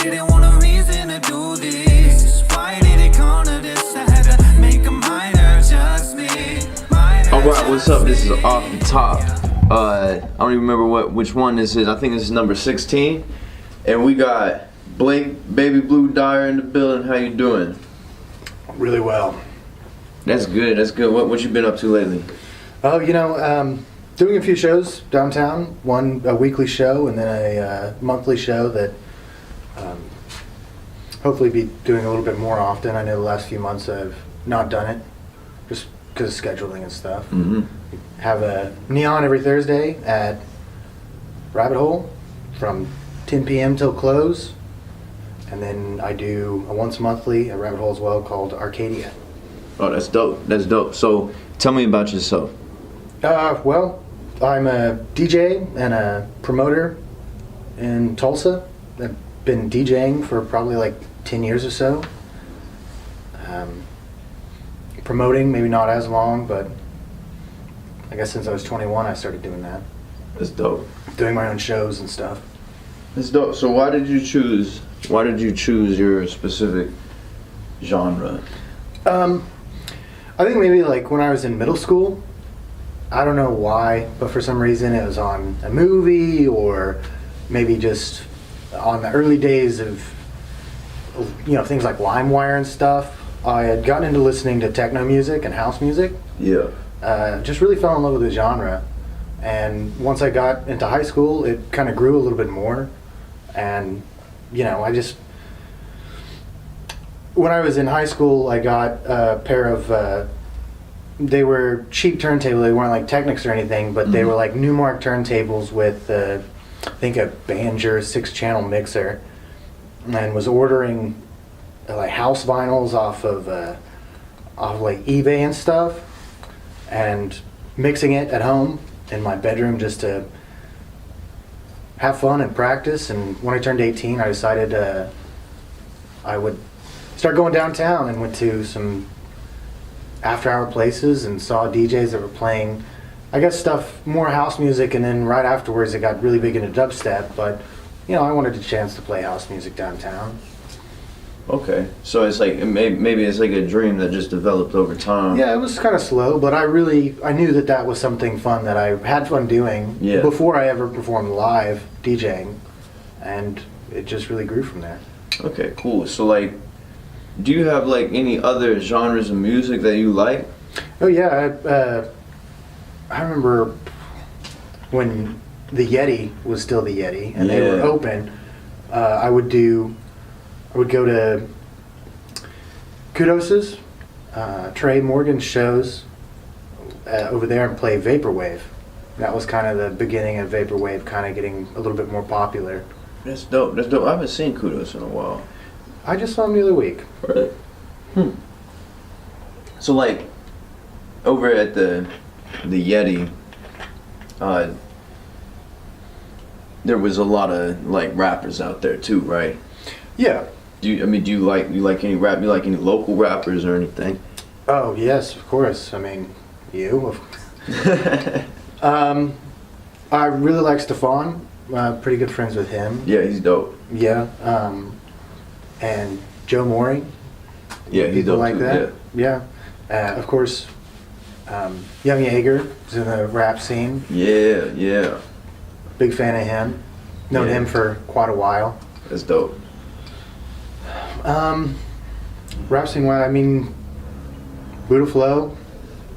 didn't want a reason to do this. Why did it come to this? I had to make a minor adjustment. Alright, what's up? This is Off the Top. I don't even remember which one this is. I think this is number 16. And we got Blake Baby Blue Dyer in the building. How you doing? Really well. That's good, that's good. What you been up to lately? Oh, doing a few shows downtown. A weekly show and then a monthly show that hopefully be doing a little bit more often. I know the last few months I've not done it just because of scheduling and stuff. Mm-hmm. Have a Neon every Thursday at Rabbit Hole from 10 p.m. till close. And then I do a once monthly at Rabbit Hole as well called Arcadia. Oh, that's dope. That's dope. So, tell me about yourself. Well, I'm a DJ and a promoter in Tulsa. I've been DJing for probably like 10 years or so. Promoting, maybe not as long, but I guess since I was 21 I started doing that. That's dope. Doing my own shows and stuff. That's dope. So why did you choose your specific genre? I think maybe like when I was in middle school, I don't know why, but for some reason it was on a movie or maybe just on the early days of things like LimeWire and stuff. I had gotten into listening to techno music and house music. Yeah. Just really fell in love with the genre. And once I got into high school, it kind of grew a little bit more. And, when I was in high school, I got a pair of, they were cheap turntables. They weren't like Technics or anything, but they were like Newmark turntables with, I think, a Behringer 6-channel mixer. And was ordering like house vinyls off of like eBay and stuff, and mixing it at home in my bedroom just to have fun and practice. And when I turned 18, I decided I would start going downtown and went to some after-hour places and saw DJs that were playing, I guess, stuff more house music. And then right afterwards, it got really big into dubstep. But I wanted a chance to play house music downtown. Okay, so it's like maybe it's like a dream that just developed over time. Yeah, it was kind of slow, but I knew that was something fun that I had fun doing before I ever performed live DJing, and it just really grew from there. Okay, cool. So like, do you have like any other genres of music that you like? Oh yeah, I remember when the Yeti was still the Yeti and they were open. I would go to Kudos's, Trey Morgan's shows over there and play Vaporwave. That was kind of the beginning of Vaporwave kind of getting a little bit more popular. That's dope. That's dope. I haven't seen Kudos in a while. I just saw him the other week. Really? So like, over at the Yeti, there was a lot of like rappers out there too, right? Yeah. Do you like any rap? Do you like any local rappers or anything? Oh yes, of course. I mean, you. I really like Stefan. Pretty good friends with him. Yeah, he's dope. Yeah. And Joe Maury. Yeah, he's people dope like too. that. Yeah. Of course, Young Yeager is in the rap scene. Yeah, yeah. Big fan of him. Known him for quite a while. That's dope. Rap scene, I mean, Buddha Flow.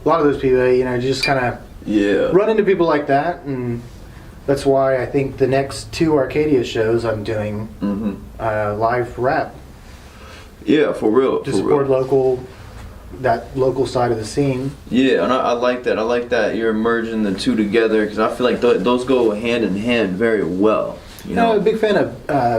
A lot of those people, you just kind of run into people like that, and that's why I think the next 2 Arcadia shows I'm doing live rap. Yeah, for real. To support that local side of the scene. Yeah, and I like that. I like that you're merging the two together because I feel like those go hand in hand very well. I'm a big fan of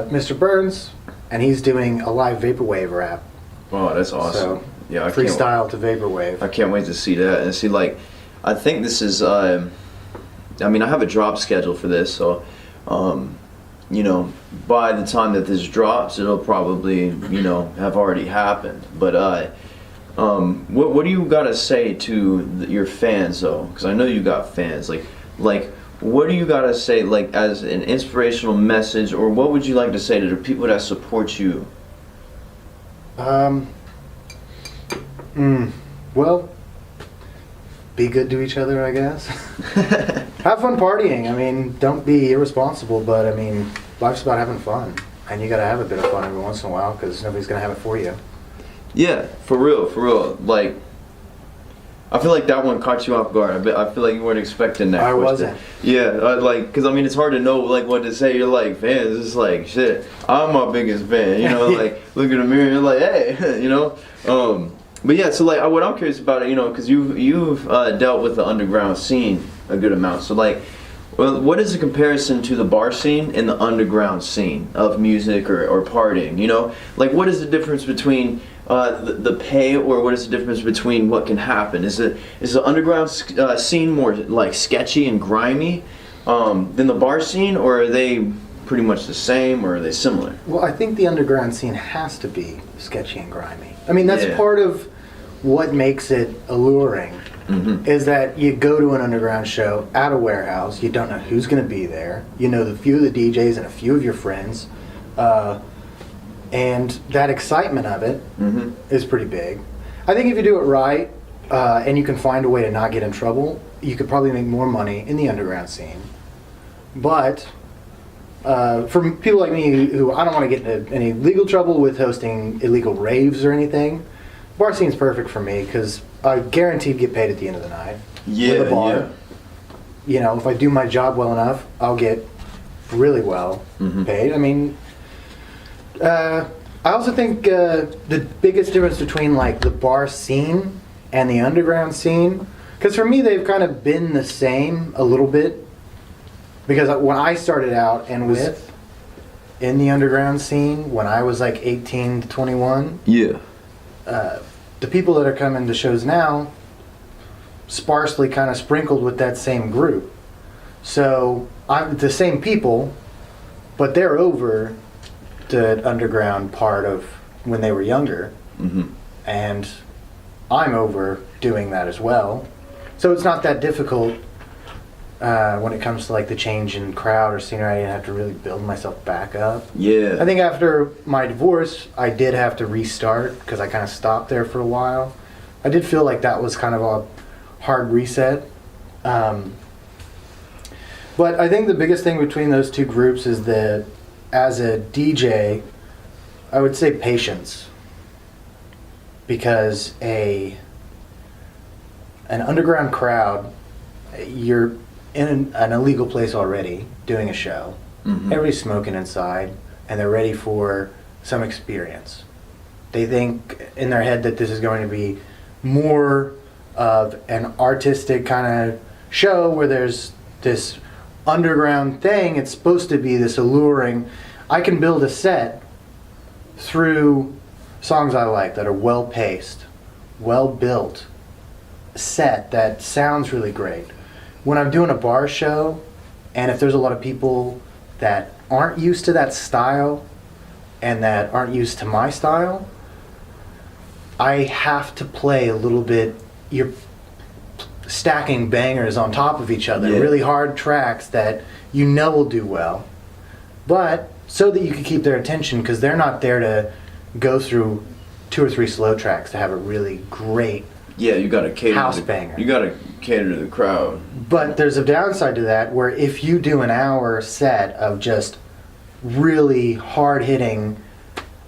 Mr. Burns, and he's doing a live Vaporwave rap. Oh, that's awesome. So, yeah, freestyle to Vaporwave. I can't wait to see that. And see, like, I think this is, I have a drop schedule for this, so, by the time that this drops, it'll probably, have already happened. But, what do you got to say to your fans, though? Because I know you got fans. Like, what do you gotta say, like, as an inspirational message, or what would you like to say to the people that support you? Well, be good to each other, I guess. Have fun partying. I mean, don't be irresponsible, but I mean, life's about having fun. And you gotta have a bit of fun every once in a while, because nobody's gonna have it for you. Yeah, for real, for real. Like, I feel like that one caught you off guard. I feel like you weren't expecting that. I question. wasn't. Yeah, like, cause I mean, it's hard to know like what to say. You're like, fans, it's like shit. I'm my biggest fan. You know, like look in the mirror, you're like, hey, you know. But yeah, so like, what I'm curious about it, you know, cause you've dealt with the underground scene a good amount. So like, well, what is the comparison to the bar scene and the underground scene of music or partying? You know, like what is the difference between the pay, or what is the difference between what can happen? Is the underground scene more like sketchy and grimy than the bar scene, or are they pretty much the same, or are they similar? Well, I think the underground scene has to be sketchy and grimy. I mean, that's Yeah. part of what makes it alluring. Is that you go to an underground show at a warehouse, you don't know who's going to be there, you know the few of the DJs and a few of your friends, and that excitement of it is pretty big. I think if you do it right, and you can find a way to not get in trouble, you could probably make more money in the underground scene. But for people like me who I don't want to get into any legal trouble with hosting illegal raves or anything, bar scene's perfect for me because I guaranteed get paid at the end of the night. Yeah, with a bar. yeah. You know, if I do my job well enough, I'll get really well paid. I mean, I also think the biggest difference between like the bar scene and the underground scene, because for me they've kind of been the same a little bit. Because when I started out and was in the underground scene when I was like 18 to 21, Yeah. the people that are coming to shows now sparsely kind of sprinkled with that same group. So I'm the same people, but they're over the underground part of when they were younger, and I'm over doing that as well. So it's not that difficult when it comes to like the change in crowd or scenery. I didn't have to really build myself back up. Yeah. I think after my divorce, I did have to restart because I kind of stopped there for a while. I did feel like that was kind of a hard reset. But I think the biggest thing between those two groups is that as a DJ, I would say patience. Because an underground crowd, you're in an illegal place already doing a show. Everybody's smoking inside and they're ready for some experience. They think in their head that this is going to be more of an artistic kind of show where there's this underground thing. It's supposed to be this alluring. I can build a set through songs I like that are well paced, well built, set that sounds really great. When I'm doing a bar show, and if there's a lot of people that aren't used to that style and that aren't used to my style, I have to play a little bit. You're stacking bangers on top of each other, Yeah. really hard tracks that you know will do well, but so that you can keep their attention, because they're not there to go through 2 or 3 slow tracks to have a really great. Yeah, you gotta cater. House to the, banger. You gotta cater to the crowd. But there's a downside to that, where if you do an hour set of just really hard-hitting,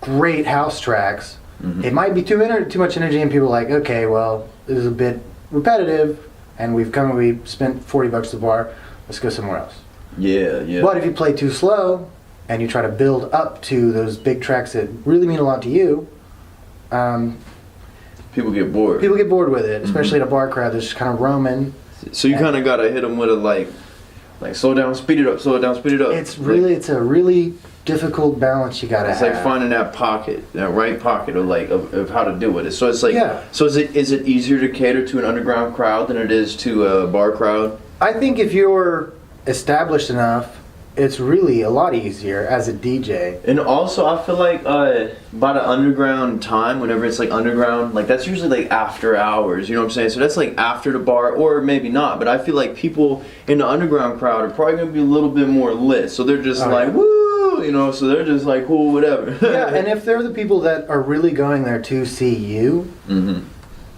great house tracks, it might be too much energy, and people are like, okay, well, this is a bit repetitive, and we spent $40 at the bar, let's go somewhere else. Yeah, yeah. But if you play too slow, and you try to build up to those big tracks that really mean a lot to you, People get bored. people get bored with it, especially in a bar crowd that's just kind of roaming. So you kind of gotta hit them with a like slow down, speed it up, slow it down, speed it up. It's a really difficult balance you gotta It's have. like finding that pocket, that right pocket of how to deal with it. So it's like, Yeah. so is it easier to cater to an underground crowd than it is to a bar crowd? I think if you're established enough it's really a lot easier as a DJ. And also, I feel like by the underground time, whenever it's like underground, like that's usually like after hours. You know what I'm saying? So that's like after the bar, or maybe not. But I feel like people in the underground crowd are probably gonna be a little bit more lit. So they're just like, woo, you know. So they're just like, cool, whatever. Yeah, and if they're the people that are really going there to see you,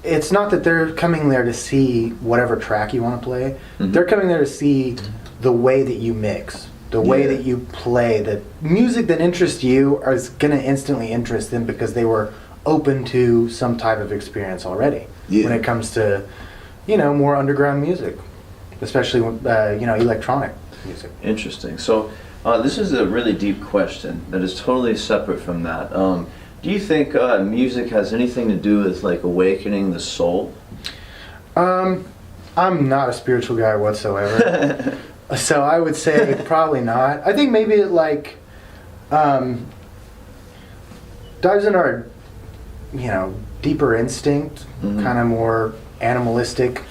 it's not that they're coming there to see whatever track you want to play. They're coming there to see the way that you mix, the way that you play. The music that interests you is going to instantly interest them because they were open to some type of experience already when it comes to, you know, more underground music, especially, you know, electronic music. Interesting. So this is a really deep question that is totally separate from that. Do you think music has anything to do with like awakening the soul? I'm not a spiritual guy whatsoever. So I would say probably not. I think maybe it like dives into our, you know, deeper instinct, kind of more animalistic.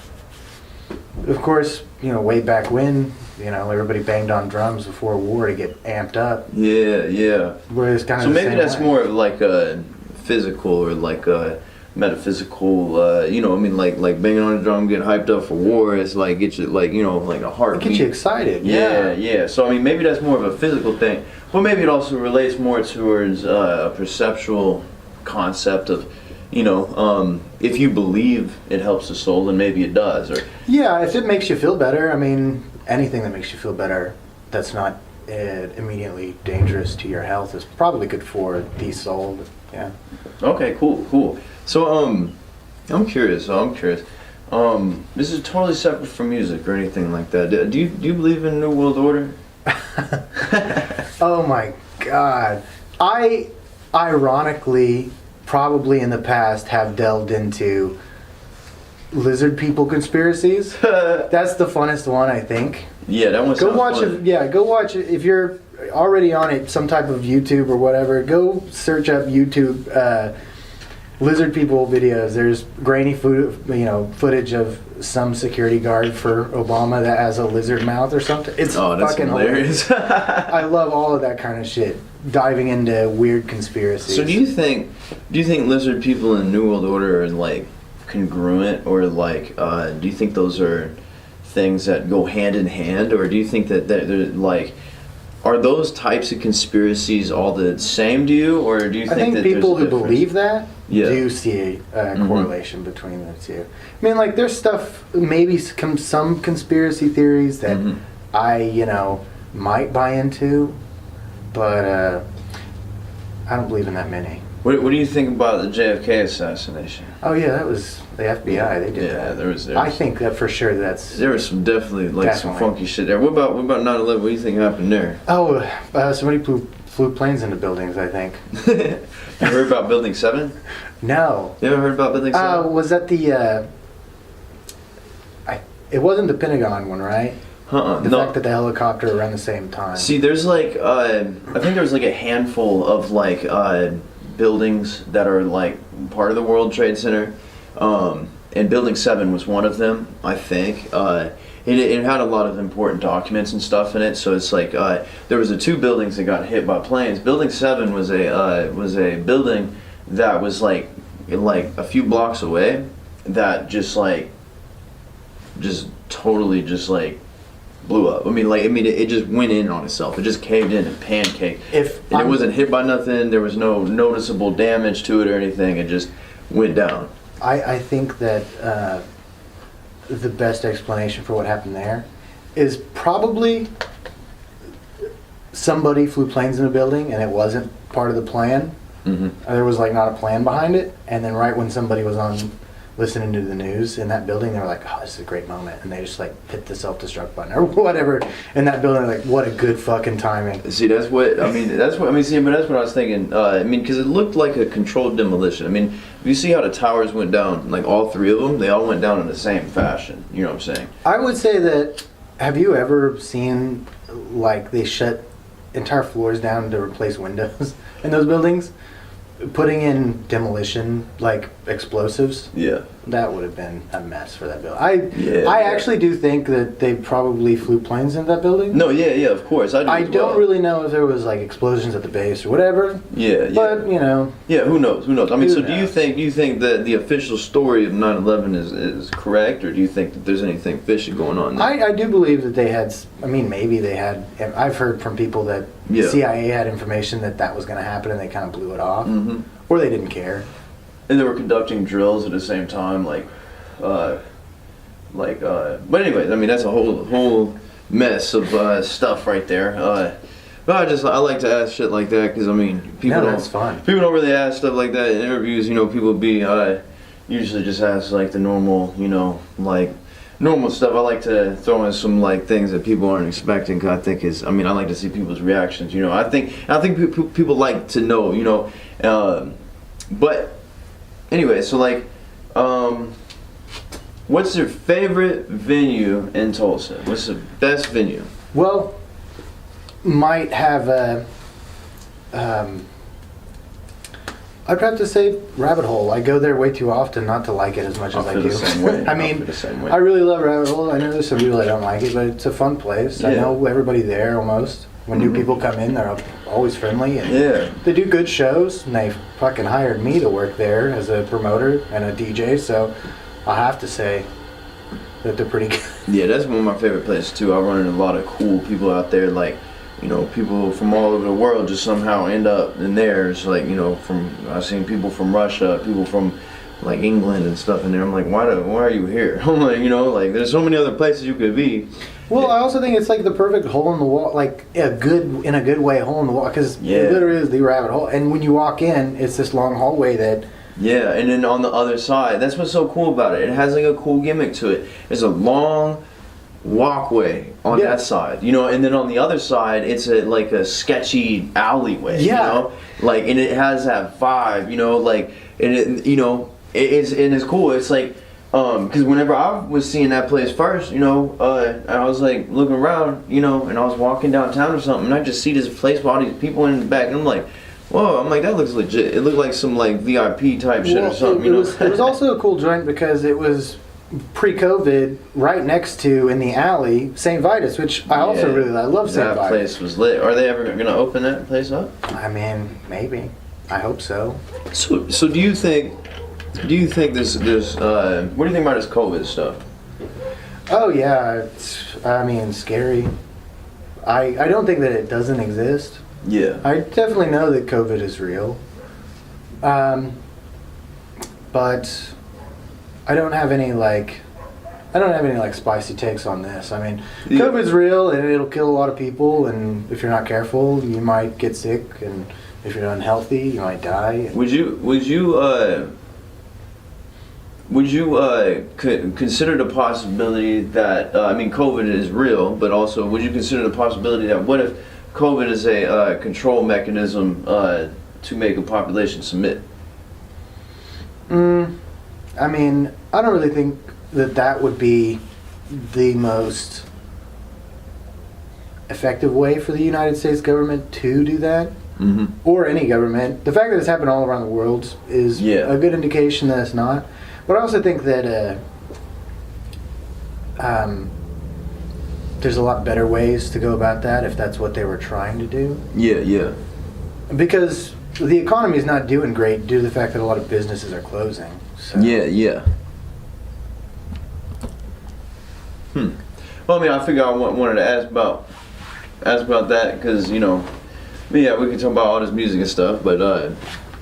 Of course, you know, way back when, you know, everybody banged on drums before war to get amped up. Yeah. Whereas kind of So the maybe same that's way. more of like a physical or like a metaphysical, you know, I mean, like banging on a drum, getting hyped up for war is like get you like, you know, like a heartbeat. Get you excited. Yeah. So I mean, maybe that's more of a physical thing, but maybe it also relates more towards a perceptual concept of, you know, if you believe it helps the soul, then maybe it does. Or Yeah, if it makes you feel better, I mean, anything that makes you feel better that's not immediately dangerous to your health is probably good for the soul. Yeah. Okay, cool. So I'm curious. This is totally separate from music or anything like that. Do you believe in New World Order? Oh my God. I ironically probably in the past have delved into lizard people conspiracies. That's the funnest one, I think. Yeah, that one. Go watch it. Yeah, go watch it. If you're already on it, some type of YouTube or whatever, go search up YouTube lizard people videos. There's grainy footage of some security guard for Obama that has a lizard mouth or something. It's that's fucking hilarious. I love all of that kind of shit. Diving into weird conspiracies. So do you think lizard people and New World Order are like congruent, or like do you think those are things that go hand in hand, or do you think that they're like, are those types of conspiracies all the same to you, or do you think I think that people there's a who difference? believe that Yeah. do see a correlation between the two. I mean, like, there's stuff, maybe some conspiracy theories that I, you know, might buy into, but I don't believe in that many. What do you think about the JFK assassination? Oh yeah, that was the FBI. They did Yeah, that. there was I think that for sure that's. there was some definitely some Definitely. funky shit there. What about 9/11? What do you think happened there? Oh, somebody flew planes into buildings, I think. You heard about Building 7? No. You ever heard about Building 7? Was that the? It wasn't the Pentagon one, right? The fact that the helicopter around the same time. See, there's like I think there's like a handful of like buildings that are like part of the World Trade Center, and Building 7 was one of them. I think it had a lot of important documents and stuff in it. So it's like there was the two buildings that got hit by planes. Building 7 was a building that was like a few blocks away that just totally blew up. It just went in on itself. It just caved in and pancaked. And it wasn't hit by nothing. There was no noticeable damage to it or anything. It just went down. I think that the best explanation for what happened there is probably somebody flew planes in a building and it wasn't part of the plan. There was like not a plan behind it, and then right when somebody was on listening to the news in that building, they were like, "Oh, this is a great moment," and they just like hit the self-destruct button or whatever in that building. Like, what a good fucking timing. See, that's what I mean. But that's what I was thinking. Because it looked like a controlled demolition. I mean, if you see how the towers went down, like all three of them, they all went down in the same fashion. You know what I'm saying? I would say that. Have you ever seen like they shut entire floors down to replace windows in those buildings? Putting in demolition, like explosives. Yeah. that would have been a mess for that building. I Yeah. actually do think that they probably flew planes into that building. No, yeah, of course. I do I as don't well. really know if there was like explosions at the base or whatever. Yeah, yeah. But you know, Yeah, who knows? Who knows? I mean, Who so do you knows? think that the official story of 9/11 is correct, or do you think that there's anything fishy going on there? I do believe that they had. I mean, maybe they had. I've heard from people that Yeah. CIA had information that was going to happen, and they kind of blew it off, Mm-hmm. or they didn't care. And they were conducting drills at the same time, but anyways, I mean, that's a whole mess of stuff right there. But I like to ask shit like that because I mean, people No, don't that's fun. people don't really ask stuff like that in interviews. You know, people usually just ask like the normal, like normal stuff. I like to throw in some like things that people aren't expecting. Cause I like to see people's reactions. You know, I think people like to know. You know, but anyway, so like, what's your favorite venue in Tulsa? What's the best venue? Well, might have a. I'd have to say Rabbit Hole. I go there way too often not to like it as much as I feel do. the same way. I I mean, feel the same way. I really love Rabbit Hole. I know there's some people that don't like it, but it's a fun place. I Yeah. know everybody there almost. When new Mhm. people come in, they're always friendly. And Yeah. they do good shows, and they fucking hired me to work there as a promoter and a DJ, so I have to say that they're pretty good. Yeah, that's one of my favorite places too. I run into a lot of cool people out there, like, people from all over the world just somehow end up in there. It's like, I've seen people from Russia, people from like England and stuff in there. I'm like, why are you here? I'm like, there's so many other places you could be. Well, I also think it's like the perfect hole in the wall, like in a good way, hole in the wall, because Yeah. it literally is the rabbit hole. And when you walk in, it's this long hallway that. Yeah, and then on the other side, that's what's so cool about it. It has like a cool gimmick to it. It's a long walkway on Yeah. that side, and then on the other side, it's like a sketchy alleyway. Yeah. And it has that vibe, it's cool. It's like, because whenever I was seeing that place first, I was like looking around, and I was walking downtown or something, and I just see this place with all these people in the back, and I'm like, whoa, I'm like, that looks legit. It looked like some like VIP type shit or something, it was also a cool joint because it was pre-COVID, right next to in the alley St. Vitus, which I also Yeah. really I love St. That Vitus. place was lit. Are they ever gonna open that place up? I mean, maybe. I hope so. So do you think this what do you think about this COVID stuff? Oh yeah, it's scary. I don't think that it doesn't exist. Yeah. I definitely know that COVID is real. But I don't have any spicy takes on this. I mean, Yeah. COVID's real and it'll kill a lot of people, and if you're not careful, you might get sick, and if you're unhealthy, you might die. Would you consider the possibility that COVID is real, but also would you consider the possibility that what if COVID is a control mechanism to make a population submit? I mean, I don't really think that would be the most effective way for the United States government to do that, Mm-hmm. or any government. The fact that it's happened all around the world is Yeah. a good indication that it's not. But I also think that there's a lot better ways to go about that if that's what they were trying to do. Yeah. Because the economy is not doing great due to the fact that a lot of businesses are closing. So. Yeah. Well, I figure I wanted to ask about that because we can talk about all this music and stuff, but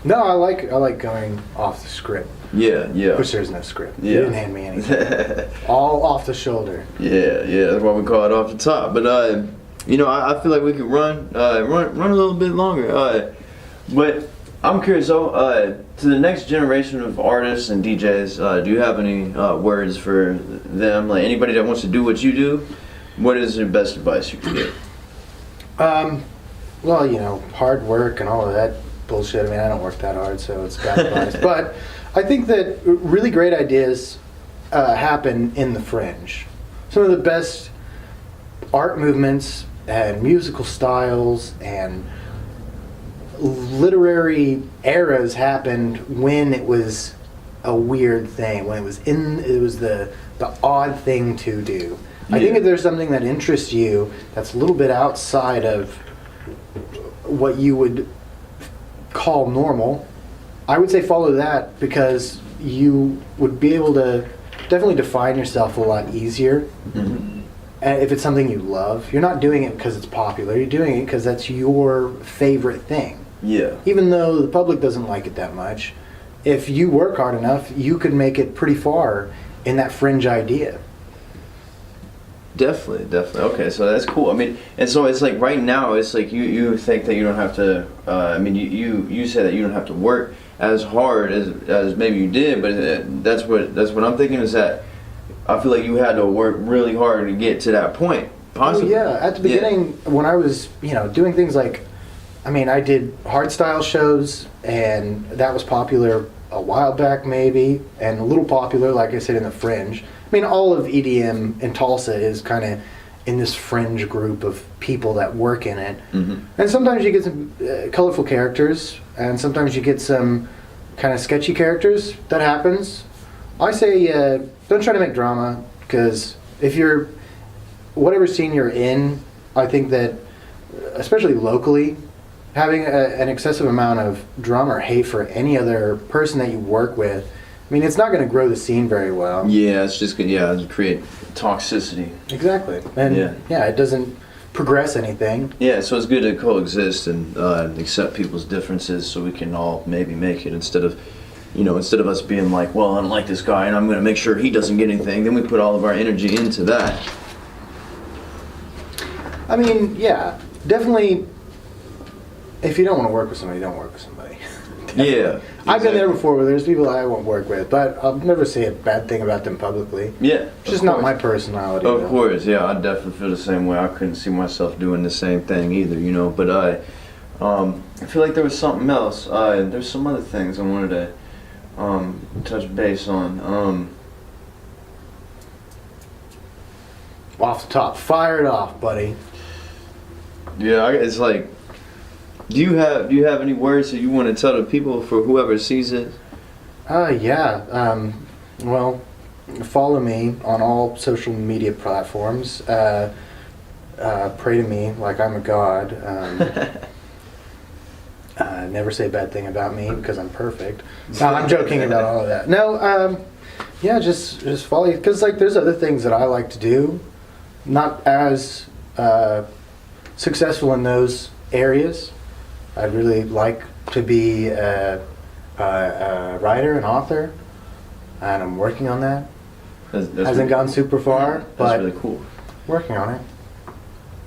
No, I like going off the script, yeah. which there's no script. Yeah. You didn't hand me anything. All off the shoulder. Yeah, that's why we call it off the top. But I feel like we could run a little bit longer. But I'm curious though, to the next generation of artists and DJs, do you have any words for them? Like anybody that wants to do what you do, what is your best advice you could give? Well, hard work and all of that bullshit. I mean, I don't work that hard, so it's bad advice. But I think that really great ideas happen in the fringe. Some of the best art movements and musical styles and literary eras happened when it was a weird thing, when it was the odd thing to do. I think Yeah. if there's something that interests you that's a little bit outside of what you would call normal, I would say follow that, because you would be able to definitely define yourself a lot easier. Mhm. And if it's something you love, you're not doing it because it's popular. You're doing it because that's your favorite thing. Yeah. Even though the public doesn't like it that much, if you work hard enough, you could make it pretty far in that fringe idea. Definitely. Okay, so that's cool. I mean, and so it's like right now, it's like you think that you don't have to. I mean, you say that you don't have to work as hard as maybe you did, but that's what I'm thinking is that I feel like you had to work really hard to get to that point. Possibly. Oh, yeah. At the beginning, when I was, doing things like, I mean, I did hardstyle shows, and that was popular a while back, maybe, and a little popular, like I said, in the fringe. I mean, all of EDM in Tulsa is kind of in this fringe group of people that work in it. Mm-hmm. And sometimes you get some colorful characters, and sometimes you get some kind of sketchy characters. That happens. I say don't try to make drama, because if you're, whatever scene you're in, I think that, especially locally, having an excessive amount of drama or hate for any other person that you work with, I mean, it's not going to grow the scene very well. Yeah, it's just to create toxicity. Exactly. And Yeah. it doesn't progress anything. Yeah, so it's good to coexist and accept people's differences, so we can all maybe make it instead of us being like, well, I don't like this guy and I'm going to make sure he doesn't get anything. Then we put all of our energy into that. I mean, yeah, definitely. If you don't want to work with somebody, don't work with somebody. Yeah. I've been there before where there's people I won't work with, but I'll never say a bad thing about them publicly. Yeah. It's just not my personality. Of though. course, yeah, I definitely feel the same way. I couldn't see myself doing the same thing either, But I feel like there was something else. There's some other things I wanted to touch base on. Off the top, fire it off, buddy. Yeah, it's like, do you have any words that you want to tell the people for whoever sees it? Yeah. Well, follow me on all social media platforms. Pray to me like I'm a god. Never say a bad thing about me because I'm perfect. No, I'm joking about all of that. No, yeah, just follow you, because like there's other things that I like to do, not as successful in those areas. I'd really like to be a writer, an author, and I'm working on that. That's Hasn't really gone cool. super far, That's but really cool. working on it.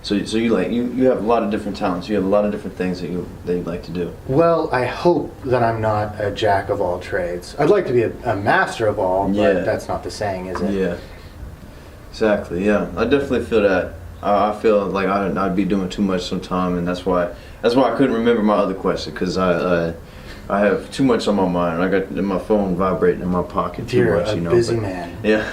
So you have a lot of different talents. You have a lot of different things that you'd like to do. Well, I hope that I'm not a jack of all trades. I'd like to be a master of all, but Yeah. that's not the saying, is it? Yeah. Exactly. Yeah, I definitely feel that. I feel like I'd be doing too much sometime, and that's why I couldn't remember my other question, because I have too much on my mind. I got my phone vibrating in my pocket too You're much. a busy but- man Yeah.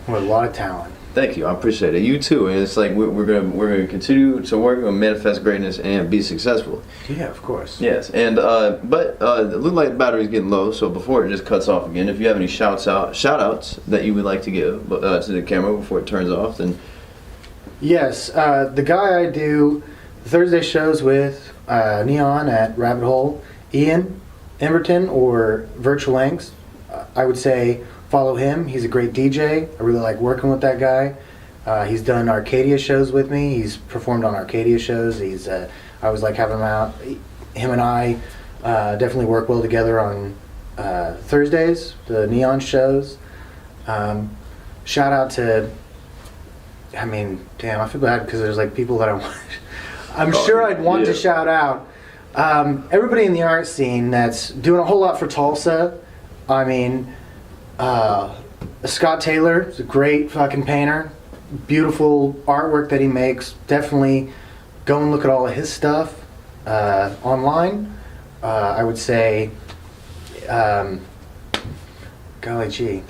with a lot of talent. Thank you. I appreciate it. You too. And it's like we're gonna continue to work on manifest greatness and be successful. Yeah, of course. Yes. And but it looked like the battery's getting low. So before it just cuts off again, if you have any shout outs that you would like to give to the camera before it turns off, then Yes, the guy I do Thursday shows with, Neon at Rabbit Hole, Ian Emberton, or Virtual Inks, I would say follow him. He's a great DJ. I really like working with that guy. He's done Arcadia shows with me. He's performed on Arcadia shows. I always like having him out. Him and I definitely work well together on Thursdays, the Neon shows. Shout out to, I mean, damn, I feel bad because there's like people that I'm sure I'd want to yeah. shout out. Everybody in the art scene that's doing a whole lot for Tulsa. I mean, Scott Taylor is a great fucking painter. Beautiful artwork that he makes. Definitely go and look at all of his stuff online. I would say, golly gee.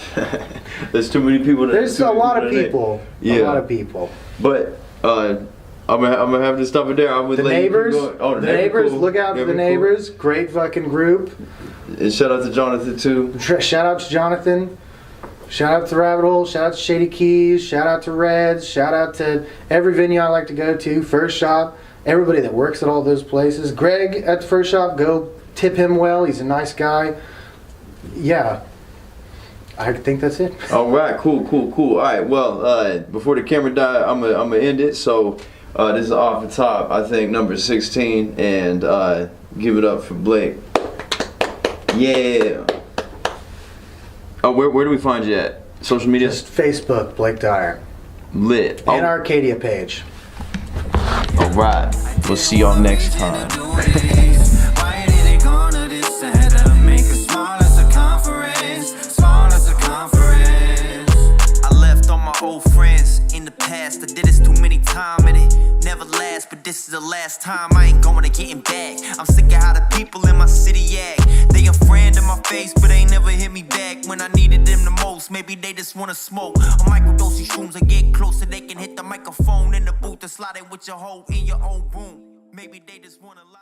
there's too many people. There's a lot of people. Yeah. A lot of people. But I'm gonna have to stop it there. I would The let you keep neighbors, going. Oh, the neighbors, cool. look out for the Cool. neighbors. Great fucking group. And shout out to Jonathan too. Shout out to Jonathan. Shout out to Rabbit Hole. Shout out to Shady Keys. Shout out to Reds. Shout out to every venue I like to go to. First Shop. Everybody that works at all those places. Greg at the First Shop. Go tip him well. He's a nice guy. Yeah. I think that's it. All right, cool. All right, well, before the camera die, I'm gonna end it. So this is off the top. I think number 16, and give it up for Blake. Yeah. Oh, where do we find you at? Social media? Just Facebook, Blake Dyer. Lit. And Arcadia page. All right. We'll see y'all next time. Why did they corner this? I had to make it small as a conference. Small as a conference. I left all my old friends in the past. I did this too many times and it never lasts. But this is the last time. I ain't going to getting back. I'm sick of how the people in my city act. They a friend in my face, but they never hit me back when I needed them the most. Maybe they just wanna smoke. A microdose shrooms and get closer. They can hit the microphone in the booth and slide it with your hoe in your own room. Maybe they just wanna lie.